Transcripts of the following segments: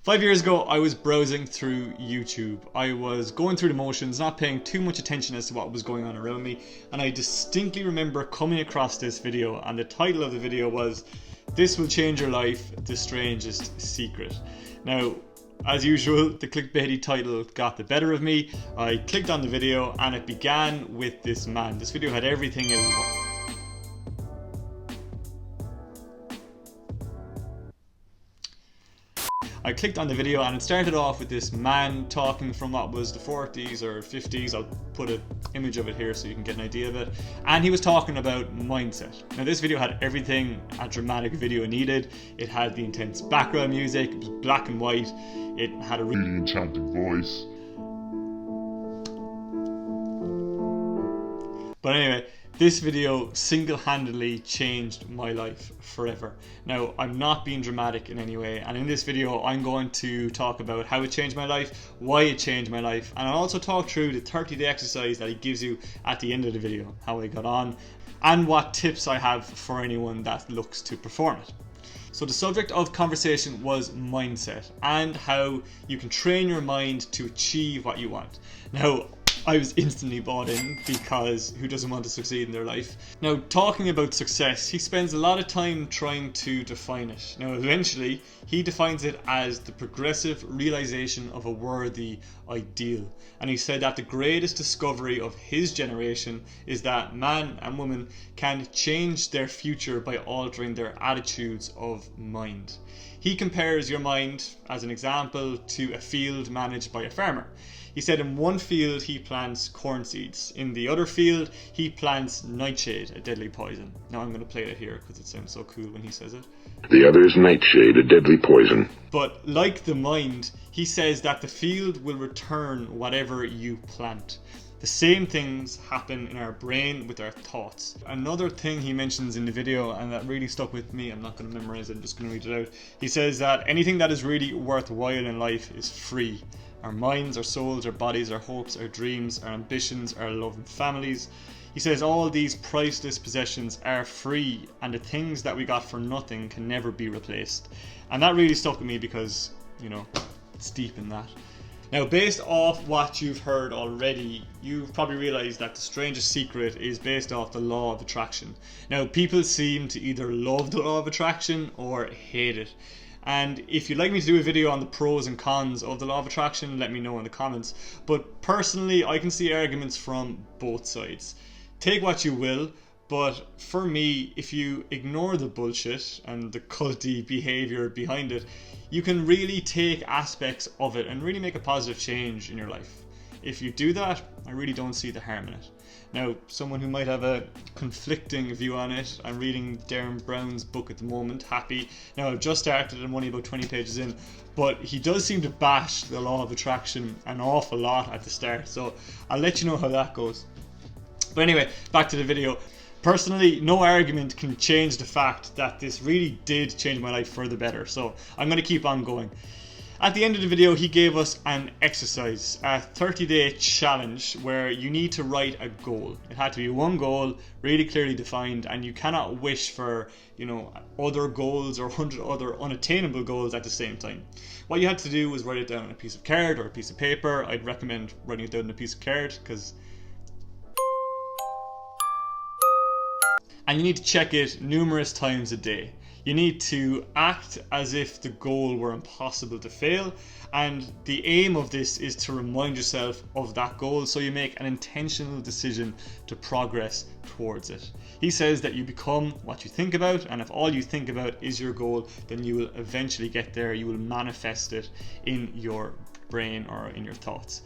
5 years ago, I was browsing through YouTube. I was going through the motions, not paying too much attention as to what was going on around me, and I distinctly remember coming across this video, and the title of the video was "This Will Change Your Life, The Strangest Secret." Now, as usual, the clickbaity title got the better of me. I clicked on the video and it began with this man. This video had everything it wanted. I clicked on the video and it started off with this man talking from what was the 40s or 50s. I'll put an image of it here so you can get an idea of it. And he was talking about mindset. Now this video had everything a dramatic video needed. It had the intense background music, it was black and white, it had a really enchanting voice. But anyway, this video single-handedly changed my life forever. Now, I'm not being dramatic in any way, and in this video I'm going to talk about how it changed my life, why it changed my life, and I'll also talk through the 30-day exercise that he gives you at the end of the video, how I got on, and what tips I have for anyone that looks to perform it. So the subject of conversation was mindset and how you can train your mind to achieve what you want. Now, I was instantly bought in, because who doesn't want to succeed in their life? Now, talking about success, he spends a lot of time trying to define it. Now, eventually, he defines it as the progressive realization of a worthy ideal. And he said that the greatest discovery of his generation is that man and woman can change their future by altering their attitudes of mind. He compares your mind, as an example, to a field managed by a farmer. He said in one field he plants corn seeds, in the other field he plants nightshade, a deadly poison. Now I'm going to play it here because it sounds so cool when he says it. The other is nightshade, a deadly poison. But like the mind, he says that the field will return whatever you plant. The same things happen in our brain with our thoughts. Another thing he mentions in the video, and that really stuck with me, I'm not going to memorize it, I'm just going to read it out. He says that anything that is really worthwhile in life is free. Our minds, our souls, our bodies, our hopes, our dreams, our ambitions, our love and families. He says all these priceless possessions are free, and the things that we got for nothing can never be replaced. And that really stuck with me because, you know, it's deep in that. Now, based off what you've heard already, you've probably realised that The Strangest Secret is based off the law of attraction. Now, people seem to either love the law of attraction or hate it. And if you'd like me to do a video on the pros and cons of the law of attraction, let me know in the comments. But personally, I can see arguments from both sides. Take what you will, but for me, if you ignore the bullshit and the culty behaviour behind it, you can really take aspects of it and really make a positive change in your life. If you do that, I really don't see the harm in it. Now, someone who might have a conflicting view on it, I'm reading Darragh Brown's book at the moment, Happy. Now, I've just started and I'm only about 20 pages in, but he does seem to bash the law of attraction an awful lot at the start, so I'll let you know how that goes. But anyway, back to the video. Personally, no argument can change the fact that this really did change my life for the better, so I'm going to keep on going. At the end of the video, he gave us an exercise, a 30-day challenge where you need to write a goal. It had to be one goal, really clearly defined, and you cannot wish for, other goals or 100 other unattainable goals at the same time. What you had to do was write it down on a piece of card or a piece of paper. I'd recommend writing it down on a piece of card and you need to check it numerous times a day. You need to act as if the goal were impossible to fail, and the aim of this is to remind yourself of that goal so you make an intentional decision to progress towards it. He says that you become what you think about, and if all you think about is your goal, then you will eventually get there. You will manifest it in your brain or in your thoughts.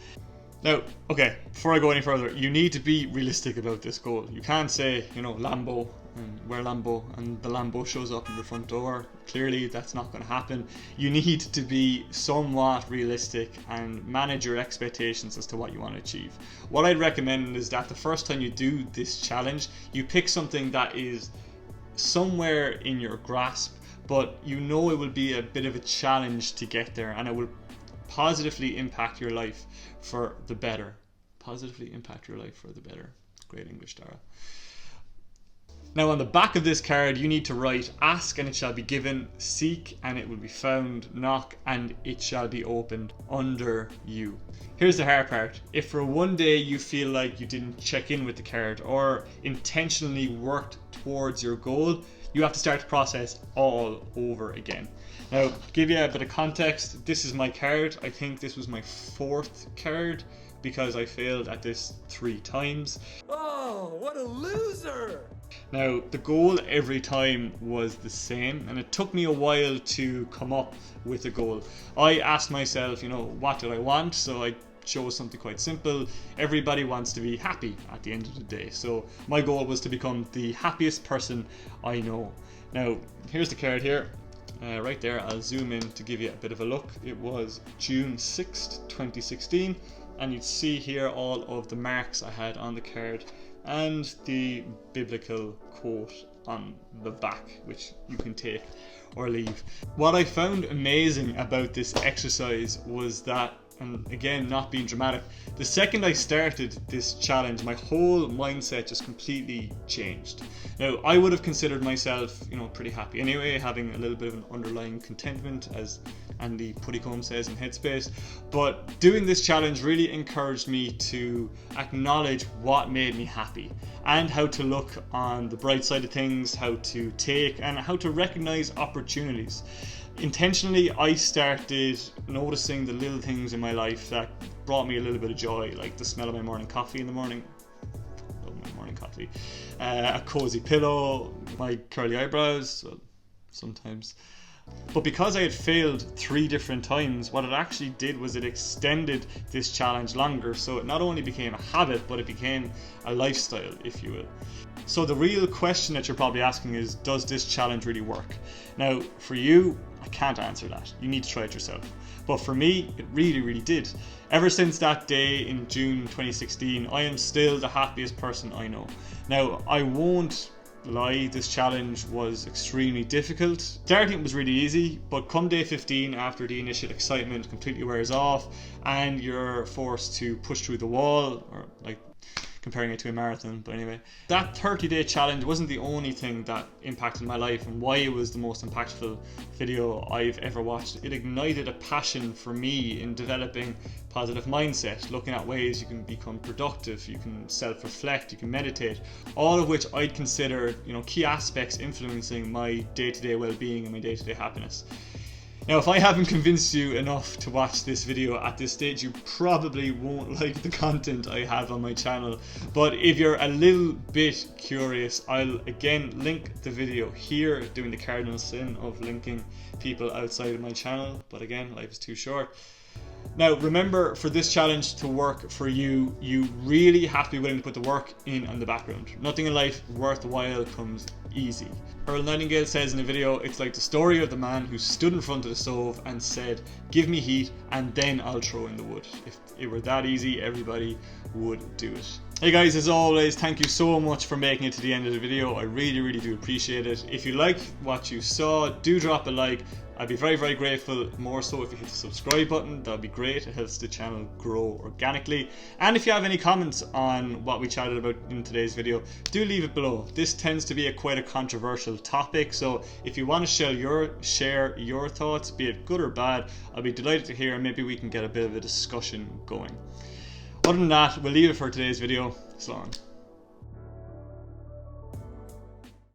Now, okay, before I go any further, you need to be realistic about this goal. You can't say, Lambo, and wear Lambo, and the Lambo shows up in your front door. Clearly, that's not going to happen. You need to be somewhat realistic and manage your expectations as to what you want to achieve. What I'd recommend is that the first time you do this challenge, you pick something that is somewhere in your grasp, but it will be a bit of a challenge to get there, and it will positively impact your life for the better. Positively impact your life for the better. Great English, Darragh. Now on the back of this card you need to write, ask and it shall be given, seek and it will be found, knock and it shall be opened under you. Here's the hard part. If for one day you feel like you didn't check in with the card or intentionally worked towards your goal, you have to start the process all over again. Now, to give you a bit of context, this is my card. I think this was my 4th card because I failed at this 3 times. Oh, what a loser! Now, the goal every time was the same, and it took me a while to come up with a goal. I asked myself, what did I want? So I chose something quite simple. Everybody wants to be happy at the end of the day. So my goal was to become the happiest person I know. Now, here's the card here. Right there, I'll zoom in to give you a bit of a look. It was June 6th, 2016, and you'd see here all of the marks I had on the card and the biblical quote on the back, which you can take or leave. What I found amazing about this exercise was that, and again, not being dramatic, the second I started this challenge, my whole mindset just completely changed. Now, I would have considered myself, pretty happy anyway, having a little bit of an underlying contentment, as Andy Puttycombe says in Headspace. But doing this challenge really encouraged me to acknowledge what made me happy and how to look on the bright side of things, how to take and how to recognize opportunities. Intentionally, I started noticing the little things in my life that brought me a little bit of joy, like the smell of my morning coffee in the morning. Love my morning coffee. A cozy pillow, my curly eyebrows, well, sometimes. But because I had failed 3 different times, what it actually did was it extended this challenge longer. So it not only became a habit, but it became a lifestyle, if you will. So the real question that you're probably asking is, does this challenge really work? Now, for you, I can't answer that. You need to try it yourself. But for me, it really, really did. Ever since that day in June 2016, I am still the happiest person I know. Now, I won't lie, this challenge was extremely difficult. Starting was really easy, but come day 15, after the initial excitement completely wears off and you're forced to push through the wall, or like comparing it to a marathon, but anyway, that 30-day challenge wasn't the only thing that impacted my life and why it was the most impactful video I've ever watched. It ignited a passion for me in developing positive mindset, looking at ways you can become productive, you can self-reflect, you can meditate, all of which I'd consider, key aspects influencing my day-to-day well-being and my day-to-day happiness. Now, if I haven't convinced you enough to watch this video at this stage, you probably won't like the content I have on my channel. But if you're a little bit curious, I'll again link the video here, doing the cardinal sin of linking people outside of my channel. But again, life is too short. Now, remember, for this challenge to work for you, you really have to be willing to put the work in on the background. Nothing in life worthwhile comes easy. Earl Nightingale says in a video, it's like the story of the man who stood in front of the stove and said, "Give me heat and then I'll throw in the wood." If it were that easy, everybody would do it. Hey guys, as always, thank you so much for making it to the end of the video. I really, really do appreciate it. If you liked what you saw, do drop a like. I'd be very, very grateful, more so if you hit the subscribe button. That would be great. It helps the channel grow organically. And if you have any comments on what we chatted about in today's video, do leave it below. This tends to be quite a controversial topic, so if you want to share your thoughts, be it good or bad, I'll be delighted to hear, and maybe we can get a bit of a discussion going. Other than that, we'll leave it for today's video. So long.